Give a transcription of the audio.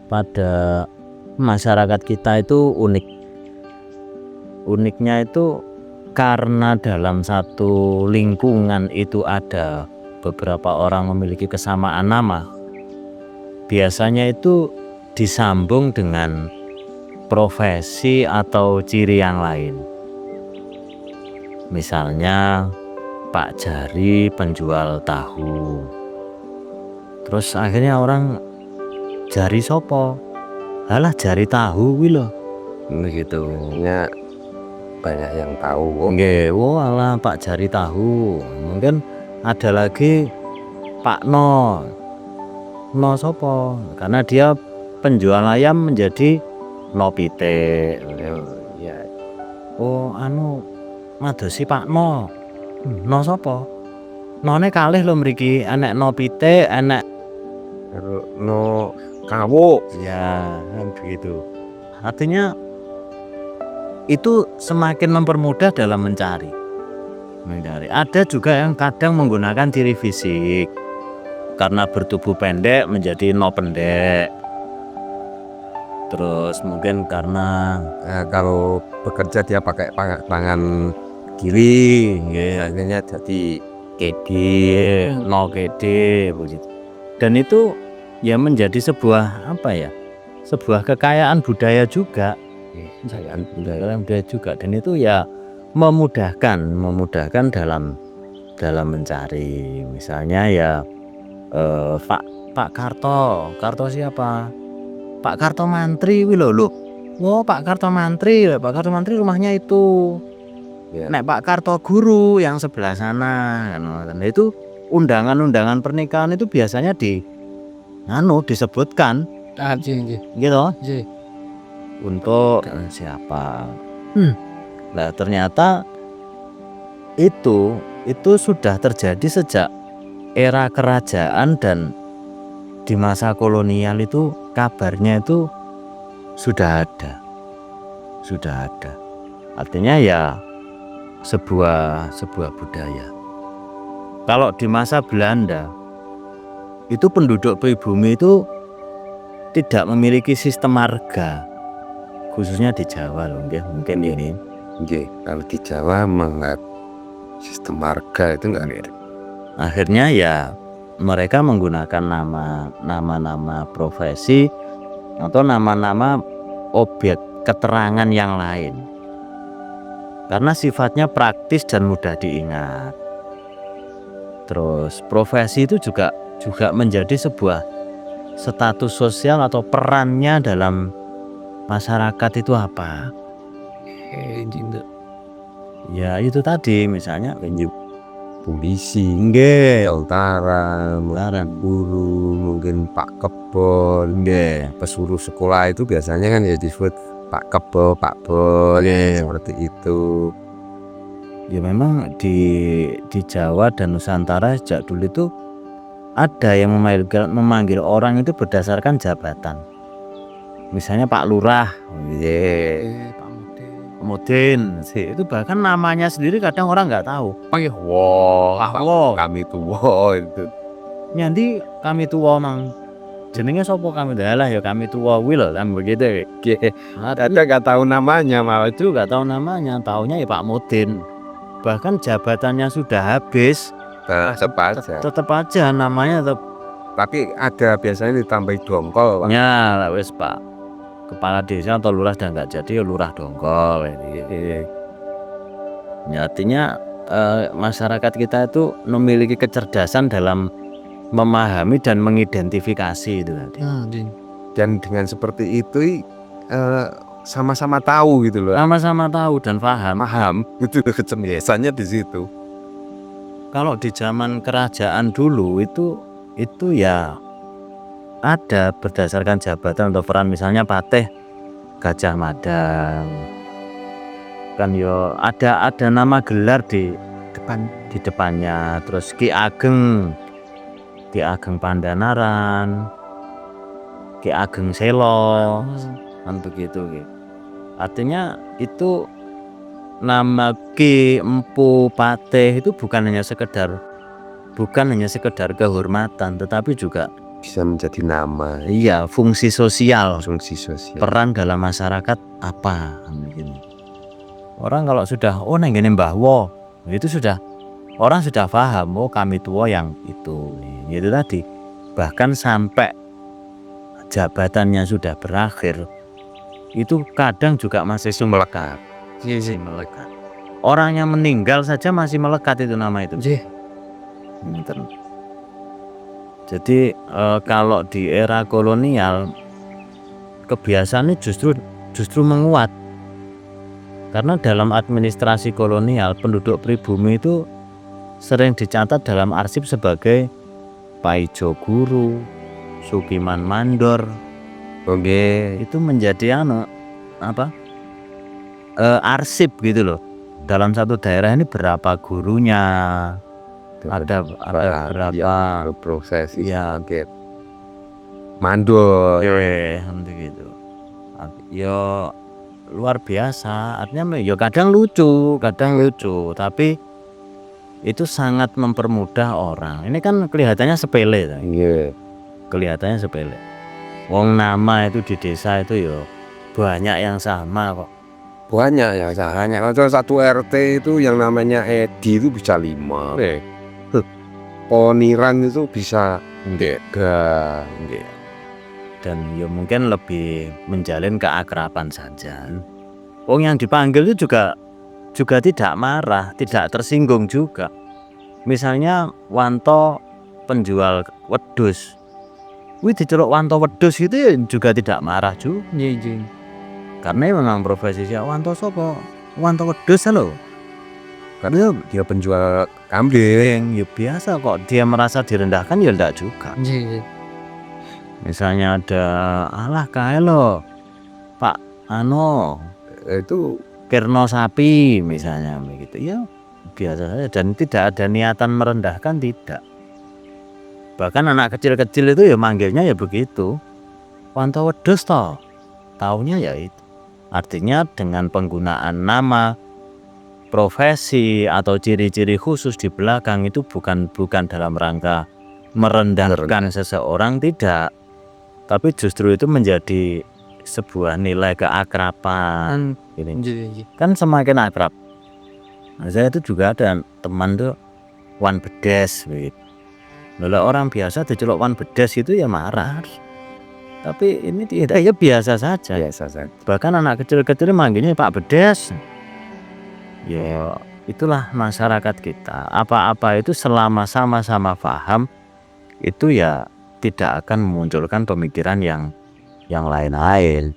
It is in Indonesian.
pada masyarakat kita itu unik. Uniknya itu karena dalam satu lingkungan itu ada beberapa orang memiliki kesamaan nama. Biasanya itu disambung dengan profesi atau ciri yang lain. Misalnya Pak Jari penjual tahu. Terus akhirnya orang Jari sopo? Alah Jari tahu kuwi lho. Begitu. Ya banyak yang tahu. Nggih, alah Pak Jari tahu. Mungkin ada lagi Pak No. No sopo? Karena dia penjual ayam menjadi No Pite. Ya. Oh, madosi Pak No. No sopo? None kalih lho mriki, enek No Pite, enek No Kawo. ya, kan begitu. Artinya itu semakin mempermudah dalam mencari. Ada juga yang kadang menggunakan ciri fisik. Karena bertubuh pendek menjadi No Pendek. Terus mungkin karena kalau bekerja dia pakai tangan kiri, ya, akhirnya jadi Kede, No Kede begitu. Dan itu ya menjadi sebuah sebuah kekayaan budaya juga. Kekayaan budaya juga, dan itu ya memudahkan dalam mencari. Misalnya ya Pak Karto siapa? Pak Karto Mantri wih lho. Oh, Pak Karto Mantri rumahnya itu. Ya. Nek Pak Karto Guru yang sebelah sana. Dan itu undangan pernikahan itu biasanya disebutkan. Gitu. Untuk siapa? Nah, ternyata itu sudah terjadi sejak era kerajaan, dan di masa kolonial itu kabarnya itu sudah ada. Artinya ya sebuah budaya. Kalau di masa Belanda itu penduduk pribumi itu tidak memiliki sistem marga, khususnya di Jawa loh, mungkin ini. Kalau di Jawa menganggap sistem marga itu enggak ada. Akhirnya ya mereka menggunakan nama profesi atau nama-nama objek keterangan yang lain, karena sifatnya praktis dan mudah diingat. Terus profesi itu juga menjadi sebuah status sosial atau perannya dalam masyarakat itu apa? Ya itu tadi, misalnya polisi, tentara, guru, mungkin Pak Kebon, pesuruh sekolah itu biasanya kan ya disebut Pak Kebo, Pak Bon, seperti itu. Ya memang di Jawa dan Nusantara sejak dulu itu ada yang memanggil orang itu berdasarkan jabatan. Misalnya Pak Lurah, Pak Mudin, itu bahkan namanya sendiri kadang orang nggak tahu. Kami tua itu. Nyanti kami tua mang. Jenenge sopo kami dalah ya kami tua wil kan begitu. Ada nggak tahu namanya, malah itu nggak tahu namanya, taunya ya Pak Mudin. Bahkan jabatannya sudah habis, tetap aja namanya tetap. Tapi ada biasanya ditambahi dongkol. Ya lah wes Pak Kepala Desa atau Lurah dan nggak jadi ya Lurah Dongkol. Ya, artinya masyarakat kita itu memiliki kecerdasan dalam memahami dan mengidentifikasi itu tadi. Dan dengan seperti itu sama-sama tahu gitu loh. Sama-sama tahu dan paham. Itu kecerdasannya di situ. Kalau di zaman kerajaan dulu itu ya ada berdasarkan jabatan atau peran, misalnya Patih Gajah Mada. Kan yo ada nama gelar di depannya. Terus Ki Ageng Pandanaran, Ki Ageng Selo, kan begitu gitu. Artinya itu nama Ki Empu Patih itu bukan hanya sekedar kehormatan, tetapi juga bisa menjadi nama, Iya, fungsi sosial, fungsi sosial. peran dalam masyarakat apa begini. Orang kalau sudah neng gini Mbah Wo, itu sudah orang sudah paham, kami tua yang itu tadi. Bahkan sampai jabatannya sudah berakhir, itu kadang juga masih melekat. Iya. Melekat. Orang yang meninggal saja masih melekat itu nama itu. Jadi kalau di era kolonial kebiasaannya justru menguat. Karena dalam administrasi kolonial penduduk pribumi itu sering dicatat dalam arsip sebagai Paijo Guru, Sukiman Mandor. Oke. Itu menjadi arsip gitu loh. Dalam satu daerah ini berapa gurunya, ada berapa proses ya mandor gitu. Yo luar biasa, artinya yo kadang lucu, tapi itu sangat mempermudah orang. Ini kan kelihatannya sepele, kelihatannya sepele. Wong nama itu di desa itu yo banyak yang sama kok. Banyak yang caranya. Kalau satu RT itu yang namanya Edi itu bisa 5. Poniran itu bisa 3. Dan ya mungkin lebih menjalin keakraban saja. Wong yang dipanggil itu juga tidak marah, tidak tersinggung juga. Misalnya Wanto penjual wedhus, diceluk Wanto wedhus itu ya juga tidak marah juga. Karena memang profesi Wanto sopo, Wanto wedhus loh. Karena dia penjual kambing, ya biasa kok. Dia merasa direndahkan ya enggak juga. Misalnya ada alah kae lo Pak itu Kirno sapi misalnya begitu ya biasa saja, dan tidak ada niatan merendahkan, tidak. Bahkan anak kecil-kecil itu ya manggilnya ya begitu, Wanto wedhus toh, taunya ya itu. Artinya dengan penggunaan nama, profesi atau ciri-ciri khusus di belakang itu bukan dalam rangka merendahkan seseorang, tidak, tapi justru itu menjadi sebuah nilai keakraban. Kan semakin akrab. Nah, saya itu juga ada teman tuh Wan Bedes gitu. Lalu orang biasa diceluk Wan Bedes itu ya marah. Tapi ini tidak, ya biasa saja. Bahkan anak kecil-kecil manggilnya Pak Bedes. Ya itulah masyarakat kita. Apa-apa itu selama sama-sama paham, itu ya tidak akan memunculkan pemikiran yang lain-lain.